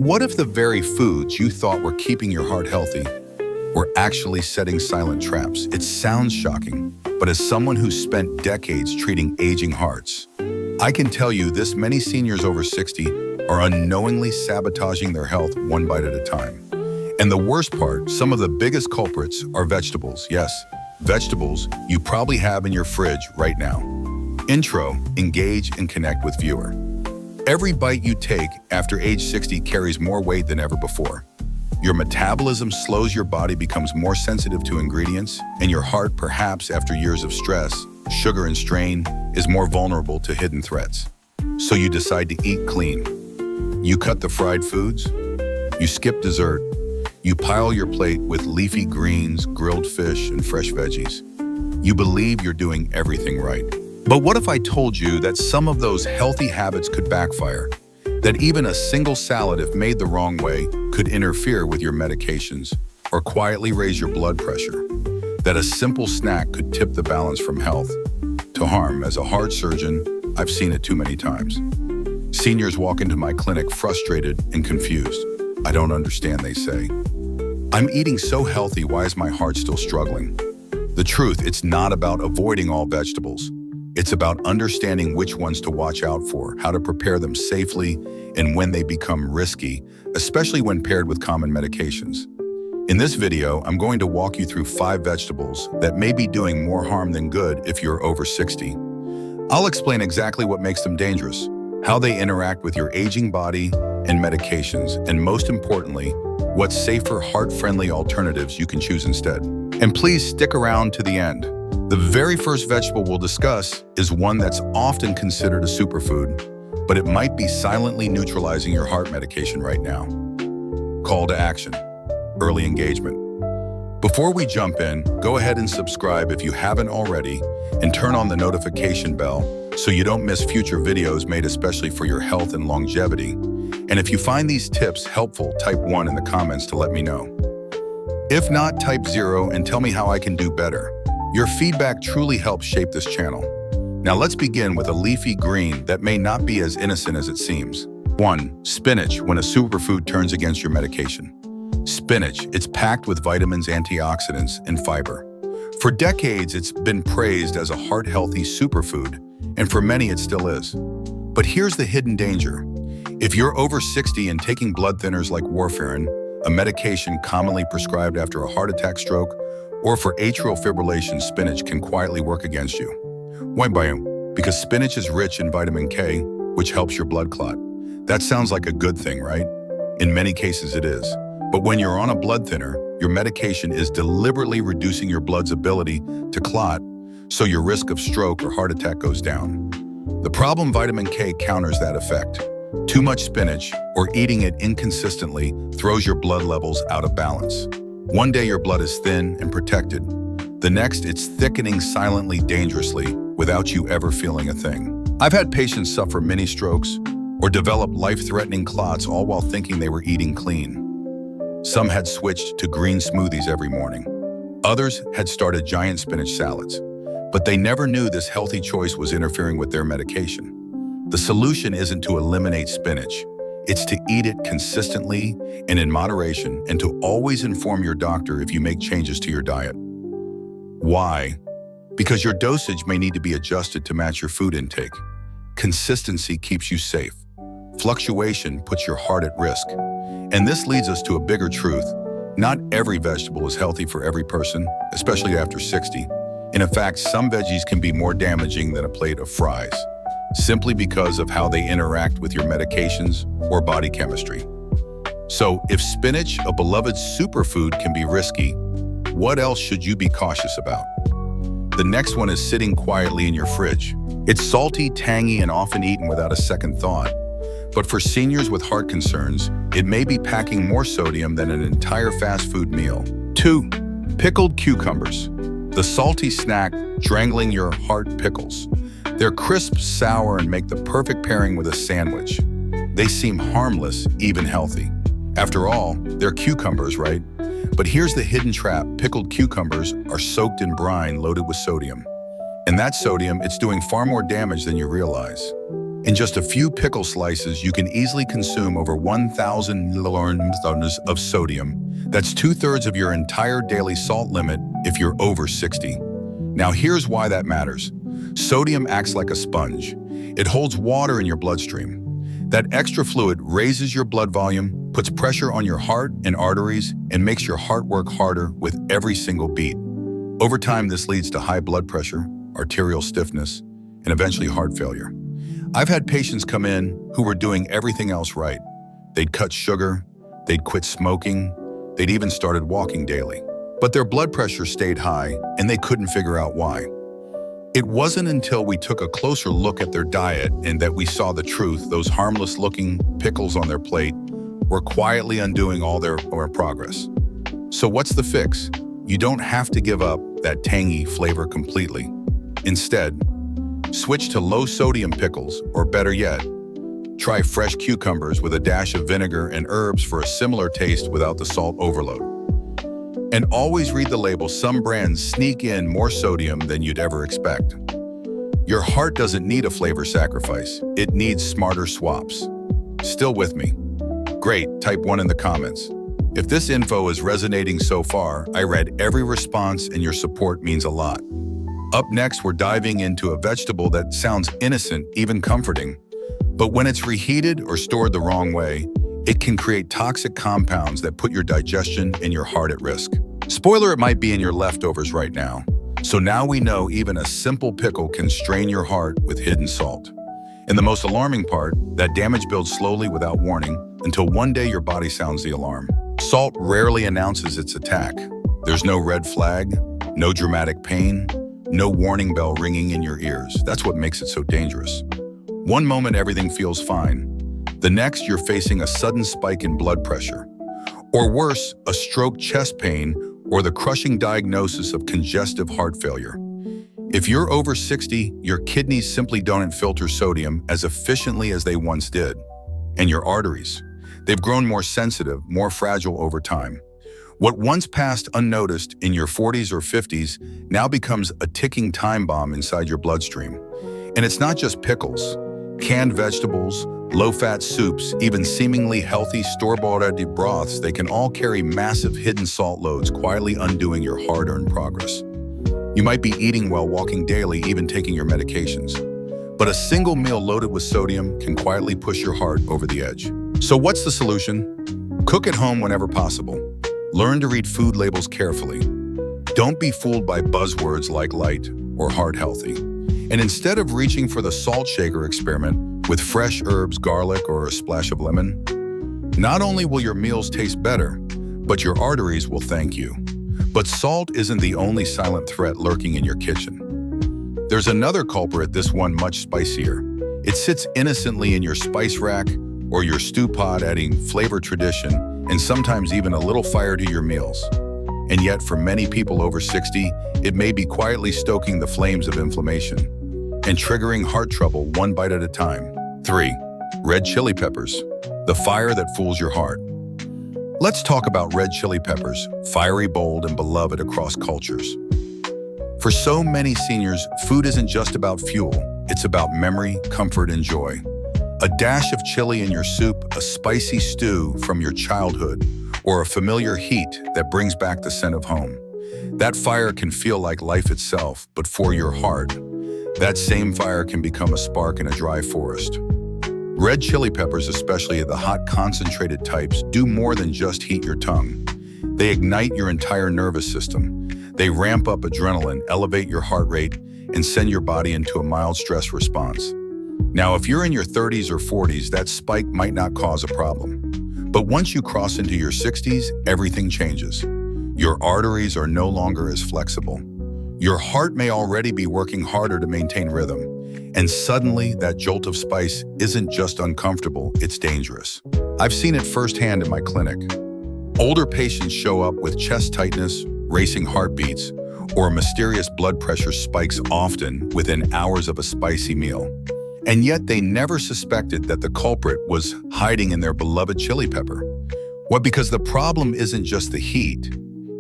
What if the very foods you thought were keeping your heart healthy were actually setting silent traps? It sounds shocking, but as someone who's spent decades treating aging hearts, I can tell you this: many seniors over 60 are unknowingly sabotaging their health one bite at a time. And the worst part, some of the biggest culprits are vegetables. Yes, vegetables you probably have in your fridge right now. Intro, engage and connect with viewer. Every bite you take after age 60 carries more weight than ever before. Your metabolism slows, your body becomes more sensitive to ingredients, and your heart, perhaps after years of stress, sugar and strain, is more vulnerable to hidden threats. So you decide to eat clean. You cut the fried foods, you skip dessert, you pile your plate with leafy greens, grilled fish, and fresh veggies. You believe you're doing everything right. But what if I told you that some of those healthy habits could backfire? That even a single salad, if made the wrong way, could interfere with your medications or quietly raise your blood pressure? That a simple snack could tip the balance from health to harm? As a heart surgeon, I've seen it too many times. Seniors walk into my clinic frustrated and confused. "I don't understand," they say. "I'm eating so healthy, why is my heart still struggling?" The truth, it's not about avoiding all vegetables. It's about understanding which ones to watch out for, how to prepare them safely, and when they become risky, especially when paired with common medications. In this video, I'm going to walk you through 5 vegetables that may be doing more harm than good if you're over 60. I'll explain exactly what makes them dangerous, how they interact with your aging body and medications, and most importantly, what safer, heart-friendly alternatives you can choose instead. And please stick around to the end. The very first vegetable we'll discuss is one that's often considered a superfood, but it might be silently neutralizing your heart medication right now. Call to action: early engagement. Before we jump in, go ahead and subscribe if you haven't already, and turn on the notification bell so you don't miss future videos made especially for your health and longevity. And if you find these tips helpful, type 1 in the comments to let me know. If not, type 0 and tell me how I can do better. Your feedback truly helps shape this channel. Now let's begin with a leafy green that may not be as innocent as it seems. 1. Spinach, when a superfood turns against your medication. Spinach, it's packed with vitamins, antioxidants, and fiber. For decades, it's been praised as a heart-healthy superfood, and for many it still is. But here's the hidden danger. If you're over 60 and taking blood thinners like warfarin, a medication commonly prescribed after a heart attack, stroke, or for atrial fibrillation, spinach can quietly work against you. Why? Because spinach is rich in vitamin K, which helps your blood clot. That sounds like a good thing, right? In many cases it is. But when you're on a blood thinner, your medication is deliberately reducing your blood's ability to clot, so your risk of stroke or heart attack goes down. The problem: vitamin K counters that effect. Too much spinach, or eating it inconsistently, throws your blood levels out of balance. One day your blood is thin and protected. The next, it's thickening silently, dangerously, without you ever feeling a thing. I've had patients suffer mini strokes or develop life-threatening clots, all while thinking they were eating clean. Some had switched to green smoothies every morning. Others had started giant spinach salads. But they never knew this healthy choice was interfering with their medication. The solution isn't to eliminate spinach. It's to eat it consistently and in moderation, and to always inform your doctor if you make changes to your diet. Why? Because your dosage may need to be adjusted to match your food intake. Consistency keeps you safe. Fluctuation puts your heart at risk. And this leads us to a bigger truth. Not every vegetable is healthy for every person, especially after 60. And in fact, some veggies can be more damaging than a plate of fries, simply because of how they interact with your medications or body chemistry. So if spinach, a beloved superfood, can be risky, what else should you be cautious about? The next one is sitting quietly in your fridge. It's salty, tangy, and often eaten without a second thought. But for seniors with heart concerns, it may be packing more sodium than an entire fast food meal. 2. Pickled cucumbers. The salty snack strangling your heart. Pickles. They're crisp, sour, and make the perfect pairing with a sandwich. They seem harmless, even healthy. After all, they're cucumbers, right? But here's the hidden trap. Pickled cucumbers are soaked in brine loaded with sodium. And that sodium, it's doing far more damage than you realize. In just a few pickle slices, you can easily consume over 1,000 milligrams of sodium. That's 2/3 of your entire daily salt limit if you're over 60. Now here's why that matters. Sodium acts like a sponge. It holds water in your bloodstream. That extra fluid raises your blood volume, puts pressure on your heart and arteries, and makes your heart work harder with every single beat. Over time, this leads to high blood pressure, arterial stiffness, and eventually heart failure. I've had patients come in who were doing everything else right. They'd cut sugar, they'd quit smoking, they'd even started walking daily. But their blood pressure stayed high, and they couldn't figure out why. It wasn't until we took a closer look at their diet and that we saw the truth. Those harmless-looking pickles on their plate were quietly undoing all their progress. So what's the fix? You don't have to give up that tangy flavor completely. Instead, switch to low-sodium pickles, or better yet, try fresh cucumbers with a dash of vinegar and herbs for a similar taste without the salt overload. And always read the label. Some brands sneak in more sodium than you'd ever expect. Your heart doesn't need a flavor sacrifice. It needs smarter swaps. Still with me? Great, type 1 in the comments. If this info is resonating so far, I read every response and your support means a lot. Up next, we're diving into a vegetable that sounds innocent, even comforting. But when it's reheated or stored the wrong way, it can create toxic compounds that put your digestion and your heart at risk. Spoiler, it might be in your leftovers right now. So now we know even a simple pickle can strain your heart with hidden salt. And the most alarming part, that damage builds slowly without warning until one day your body sounds the alarm. Salt rarely announces its attack. There's no red flag, no dramatic pain, no warning bell ringing in your ears. That's what makes it so dangerous. One moment everything feels fine. The next, you're facing a sudden spike in blood pressure. Or worse, a stroke, chest pain, or the crushing diagnosis of congestive heart failure. If you're over 60, your kidneys simply don't filter sodium as efficiently as they once did. And your arteries, they've grown more sensitive, more fragile over time. What once passed unnoticed in your 40s or 50s now becomes a ticking time bomb inside your bloodstream. And it's not just pickles. Canned vegetables, low-fat soups, even seemingly healthy store-bought broths, they can all carry massive hidden salt loads, quietly undoing your hard-earned progress. You might be eating well, walking daily, even taking your medications. But a single meal loaded with sodium can quietly push your heart over the edge. So what's the solution? Cook at home whenever possible. Learn to read food labels carefully. Don't be fooled by buzzwords like light or heart healthy. And instead of reaching for the salt shaker experiment with fresh herbs, garlic, or a splash of lemon, not only will your meals taste better, but your arteries will thank you. But salt isn't the only silent threat lurking in your kitchen. There's another culprit, this one much spicier. It sits innocently in your spice rack or your stew pot, adding flavor, tradition, and sometimes even a little fire to your meals. And yet, for many people over 60, it may be quietly stoking the flames of inflammation and triggering heart trouble one bite at a time. 3. Red chili peppers, the fire that fools your heart. Let's talk about red chili peppers, fiery, bold, and beloved across cultures. For so many seniors, food isn't just about fuel. It's about memory, comfort, and joy. A dash of chili in your soup, a spicy stew from your childhood, or a familiar heat that brings back the scent of home. That fire can feel like life itself, but for your heart, that same fire can become a spark in a dry forest. Red chili peppers, especially the hot concentrated types, do more than just heat your tongue. They ignite your entire nervous system. They ramp up adrenaline, elevate your heart rate, and send your body into a mild stress response. Now, if you're in your 30s or 40s, that spike might not cause a problem. But once you cross into your 60s, everything changes. Your arteries are no longer as flexible. Your heart may already be working harder to maintain rhythm. And suddenly, that jolt of spice isn't just uncomfortable, it's dangerous. I've seen it firsthand in my clinic. Older patients show up with chest tightness, racing heartbeats, or mysterious blood pressure spikes, often within hours of a spicy meal. And yet they never suspected that the culprit was hiding in their beloved chili pepper. Well, because the problem isn't just the heat,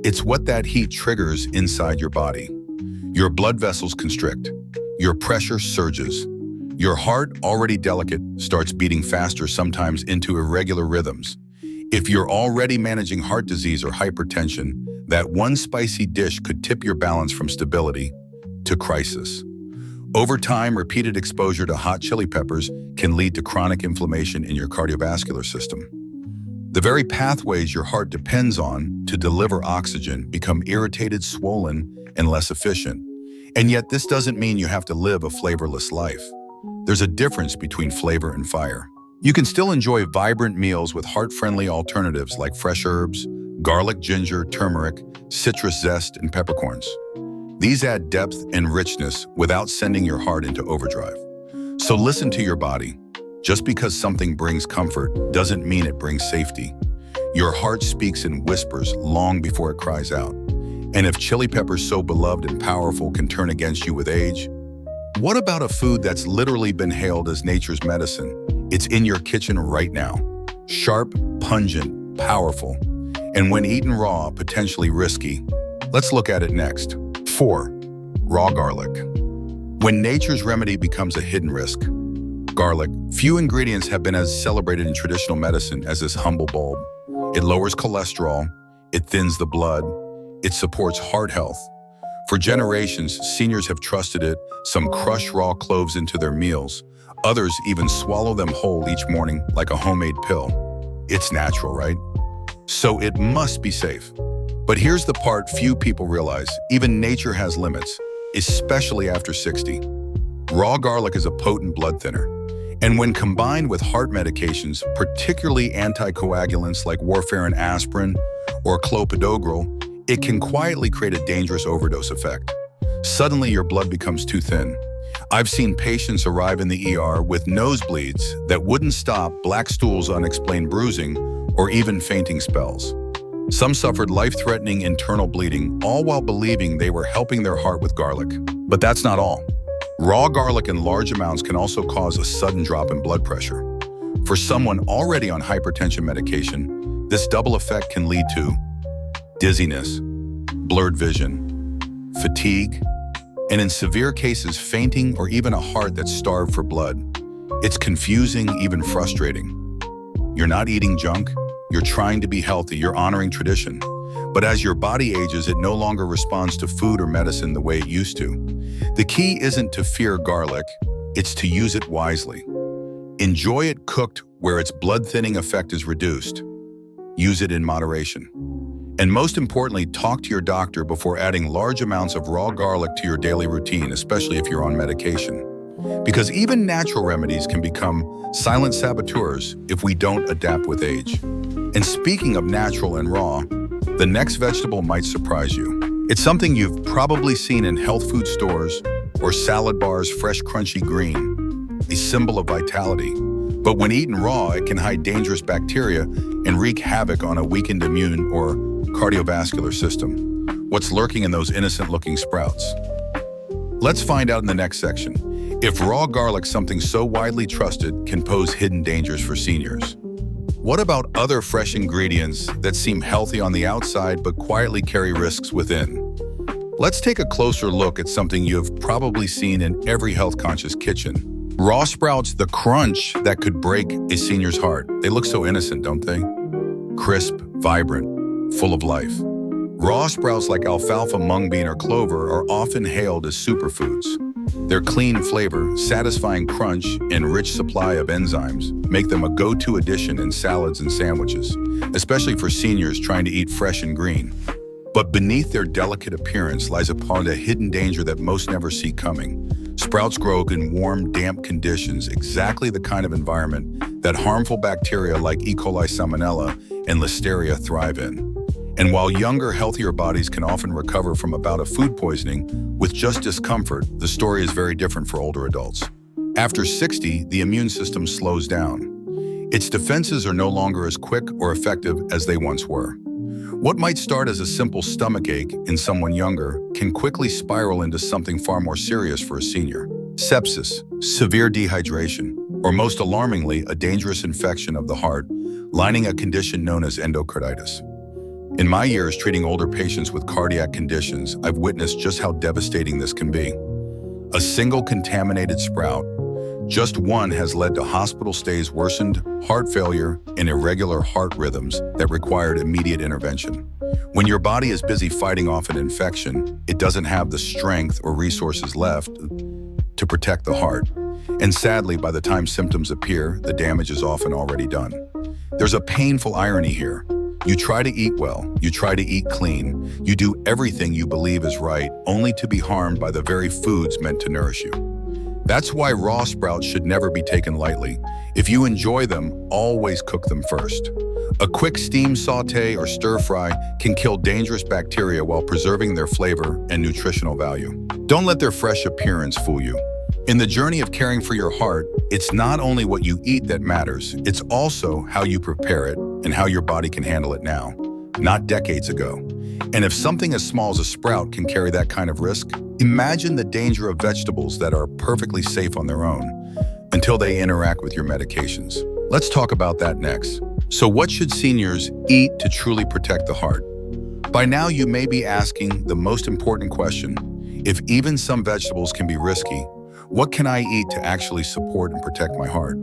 it's what that heat triggers inside your body. Your blood vessels constrict, your pressure surges, Your heart, already delicate, starts beating faster, sometimes into irregular rhythms. If you're already managing heart disease or hypertension, that one spicy dish could tip your balance from stability to crisis. Over time, repeated exposure to hot chili peppers can lead to chronic inflammation in your cardiovascular system. The very pathways your heart depends on to deliver oxygen become irritated, swollen, and less efficient. And yet, this doesn't mean you have to live a flavorless life. There's a difference between flavor and fire. You can still enjoy vibrant meals with heart-friendly alternatives like fresh herbs, garlic, ginger, turmeric, citrus zest, and peppercorns. These add depth and richness without sending your heart into overdrive. So listen to your body. Just because something brings comfort doesn't mean it brings safety. Your heart speaks in whispers long before it cries out. And if chili peppers, so beloved and powerful, can turn against you with age, what about a food that's literally been hailed as nature's medicine? It's in your kitchen right now. Sharp, pungent, powerful, and when eaten raw, potentially risky. Let's look at it next. 4. Raw garlic. When nature's remedy becomes a hidden risk. Garlic. Few ingredients have been as celebrated in traditional medicine as this humble bulb. It lowers cholesterol, it thins the blood, it supports heart health. For generations, seniors have trusted it. Some crush raw cloves into their meals. Others even swallow them whole each morning like a homemade pill. It's natural, right? So it must be safe. But here's the part few people realize. Even nature has limits, especially after 60. Raw garlic is a potent blood thinner. And when combined with heart medications, particularly anticoagulants like warfarin aspirin or clopidogrel, it can quietly create a dangerous overdose effect. Suddenly, your blood becomes too thin. I've seen patients arrive in the ER with nosebleeds that wouldn't stop, black stools, unexplained bruising, or even fainting spells. Some suffered life-threatening internal bleeding, all while believing they were helping their heart with garlic. But that's not all. Raw garlic in large amounts can also cause a sudden drop in blood pressure. For someone already on hypertension medication, this double effect can lead to dizziness, blurred vision, fatigue, and in severe cases, fainting or even a heart that's starved for blood. It's confusing, even frustrating. You're not eating junk, you're trying to be healthy, you're honoring tradition. But as your body ages, it no longer responds to food or medicine the way it used to. The key isn't to fear garlic, it's to use it wisely. Enjoy it cooked where its blood-thinning effect is reduced. Use it in moderation. And most importantly, talk to your doctor before adding large amounts of raw garlic to your daily routine, especially if you're on medication. Because even natural remedies can become silent saboteurs if we don't adapt with age. And speaking of natural and raw, the next vegetable might surprise you. It's something you've probably seen in health food stores or salad bars, fresh, crunchy green, a symbol of vitality. But when eaten raw, it can hide dangerous bacteria and wreak havoc on a weakened immune or cardiovascular system. What's lurking in those innocent-looking sprouts? Let's find out in the next section. If raw garlic, something so widely trusted, can pose hidden dangers for seniors. What about other fresh ingredients that seem healthy on the outside but quietly carry risks within? Let's take a closer look at something you've probably seen in every health-conscious kitchen. Raw sprouts, the crunch that could break a senior's heart. They look so innocent, don't they? Crisp, vibrant, full of life. Raw sprouts like alfalfa, mung bean, or clover are often hailed as superfoods. Their clean flavor, satisfying crunch, and rich supply of enzymes make them a go-to addition in salads and sandwiches, especially for seniors trying to eat fresh and green. But beneath their delicate appearance lies upon a hidden danger that most never see coming. Sprouts grow in warm, damp conditions, exactly the kind of environment that harmful bacteria like E. coli, Salmonella, and Listeria thrive in. And while younger, healthier bodies can often recover from a bout of food poisoning with just discomfort, the story is very different for older adults. After 60, the immune system slows down. Its defenses are no longer as quick or effective as they once were. What might start as a simple stomachache in someone younger can quickly spiral into something far more serious for a senior. Sepsis, severe dehydration, or most alarmingly, a dangerous infection of the heart, lining a condition known as endocarditis. In my years treating older patients with cardiac conditions, I've witnessed just how devastating this can be. A single contaminated sprout, Just one has led to hospital stays, worsened heart failure, and irregular heart rhythms that required immediate intervention. When your body is busy fighting off an infection, it doesn't have the strength or resources left to protect the heart. And sadly, by the time symptoms appear, the damage is often already done. There's a painful irony here. You try to eat well, you try to eat clean, you do everything you believe is right, only to be harmed by the very foods meant to nourish you. That's why raw sprouts should never be taken lightly. If you enjoy them, always cook them first. A quick steam, saute, or stir fry can kill dangerous bacteria while preserving their flavor and nutritional value. Don't let their fresh appearance fool you. In the journey of caring for your heart, it's not only what you eat that matters, it's also how you prepare it and how your body can handle it now, not decades ago. And if something as small as a sprout can carry that kind of risk, imagine the danger of vegetables that are perfectly safe on their own until they interact with your medications. Let's talk about that next. So what should seniors eat to truly protect the heart? By now, you may be asking the most important question: if even some vegetables can be risky, what can I eat to actually support and protect my heart?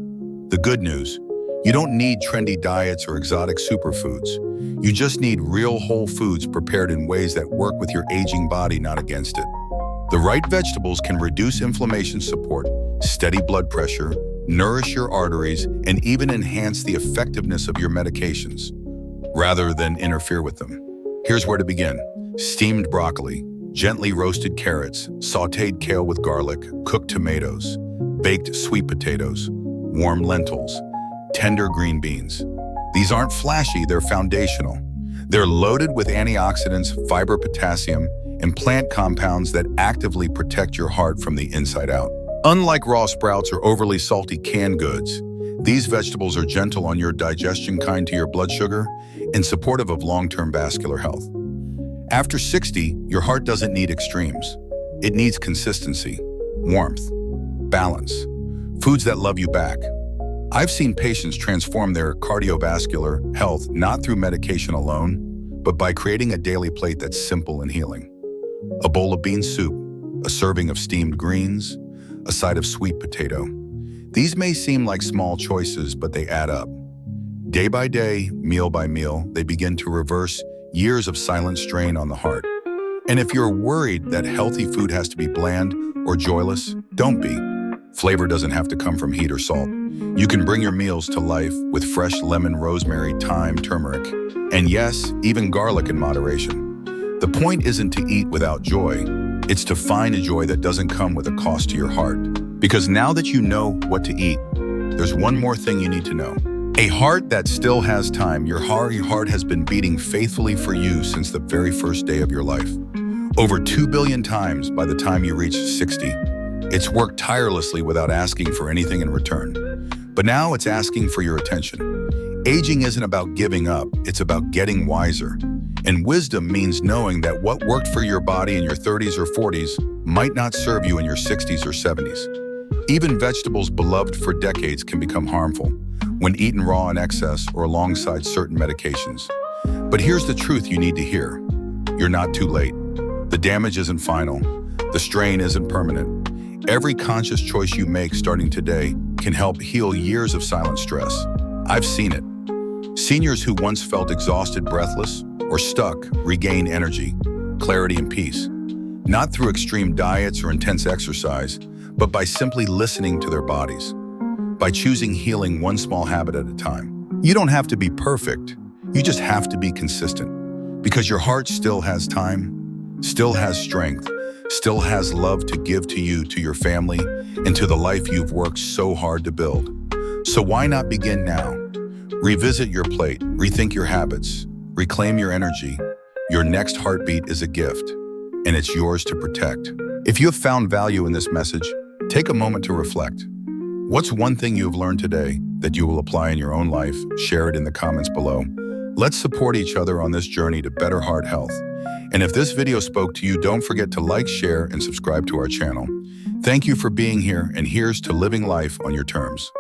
The good news: you don't need trendy diets or exotic superfoods. You just need real whole foods prepared in ways that work with your aging body, not against it. The right vegetables can reduce inflammation, support steady blood pressure, nourish your arteries, and even enhance the effectiveness of your medications, rather than interfere with them. Here's where to begin. Steamed broccoli, gently roasted carrots, sautéed kale with garlic, cooked tomatoes, baked sweet potatoes, warm lentils, tender green beans. These aren't flashy, they're foundational. They're loaded with antioxidants, fiber, potassium, and plant compounds that actively protect your heart from the inside out. Unlike raw sprouts or overly salty canned goods, these vegetables are gentle on your digestion, kind to your blood sugar, and supportive of long-term vascular health. After 60, your heart doesn't need extremes. It needs consistency, warmth, balance, foods that love you back. I've seen patients transform their cardiovascular health not through medication alone, but by creating a daily plate that's simple and healing. A bowl of bean soup, a serving of steamed greens, a side of sweet potato. These may seem like small choices, but they add up. Day by day, meal by meal, they begin to reverse years of silent strain on the heart. And if you're worried that healthy food has to be bland or joyless, don't be. Flavor doesn't have to come from heat or salt. You can bring your meals to life with fresh lemon, rosemary, thyme, turmeric, and yes, even garlic in moderation. The point isn't to eat without joy. It's to find a joy that doesn't come with a cost to your heart. Because now that you know what to eat, there's one more thing you need to know. A heart that still has time. Your heart has been beating faithfully for you since the very first day of your life. Over 2 billion times by the time you reach 60. It's worked tirelessly without asking for anything in return. But now it's asking for your attention. Aging isn't about giving up, it's about getting wiser. And wisdom means knowing that what worked for your body in your 30s or 40s might not serve you in your 60s or 70s. Even vegetables beloved for decades can become harmful when eaten raw in excess or alongside certain medications. But here's the truth you need to hear. You're not too late. The damage isn't final. The strain isn't permanent. Every conscious choice you make starting today can help heal years of silent stress. I've seen it. Seniors who once felt exhausted, breathless, or stuck regain energy, clarity, and peace. Not through extreme diets or intense exercise, but by simply listening to their bodies. By choosing healing one small habit at a time. You don't have to be perfect. You just have to be consistent. Because your heart still has time, still has strength, still has love to give to you, to your family, and to the life you've worked so hard to build. So why not begin now? Revisit your plate, rethink your habits, reclaim your energy. Your next heartbeat is a gift, and it's yours to protect. If you have found value in this message, take a moment to reflect. What's one thing you have learned today that you will apply in your own life? Share it in the comments below. Let's support each other on this journey to better heart health. And if this video spoke to you, don't forget to like, share, and subscribe to our channel. Thank you for being here, and here's to living life on your terms.